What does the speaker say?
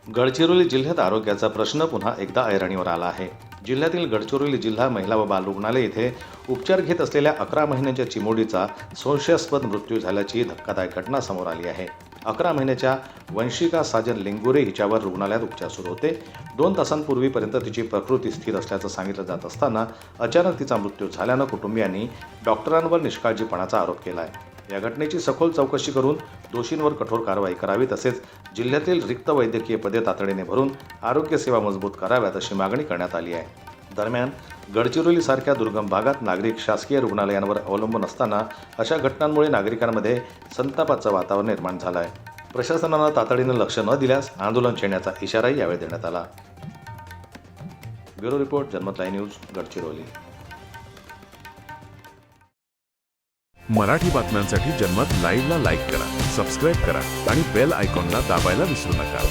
गडचिरोली जिल्ह्यात आरोग्याचा प्रश्न पुन्हा एकदा ऐरणीवर आला आहे। जिल्ह्यातील गडचिरोली जिल्हा महिला व बाल रुग्णालय येथे उपचार घेत असलेल्या 11 महिन्यांच्या चिमुरडीचा संशयास्पद मृत्यू झाल्याची धक्कादायक घटना समोर आली आहे। 11 महिन्याच्या वंशिका साजन लिंगुरे हिच्यावर रुग्णालयात उपचार सुरू होते। 2 तासांपूर्वीपर्यंत तिची प्रकृती स्थिर असल्याचं सांगितलं जात असताना अचानक तिचा मृत्यू झाल्यानं कुटुंबियांनी डॉक्टरांवर निष्काळजीपणाचा आरोप केला आहे। या घटनेची सखोल चौकशी करून दोषींवर कठोर कारवाई करावी, तसेच जिल्ह्यातील रिक्त वैद्यकीय पदे तातडीने भरून आरोग्य सेवा मजबूत कराव्यात अशी मागणी करण्यात आली आहे। दरम्यान गडचिरोलीसारख्या दुर्गम भागात नागरिक शासकीय रुग्णालयांवर अवलंबून असताना अशा घटनांमुळे नागरिकांमध्ये संतापाचं वातावरण निर्माण झालं आहे। प्रशासनानं तातडीनं लक्ष न दिल्यास आंदोलन छेडण्याचा इशाराही यावेळी देण्यात आला। ब्युरो रिपोर्ट, जनमत लाईव्ह न्यूज, गडचिरोली। मराठी बातम्यांसाठी जनमत लाईव्हला लाईक करा, सबस्क्राईब करा आणि बेल आयकॉनला दाबायला विसरू नका।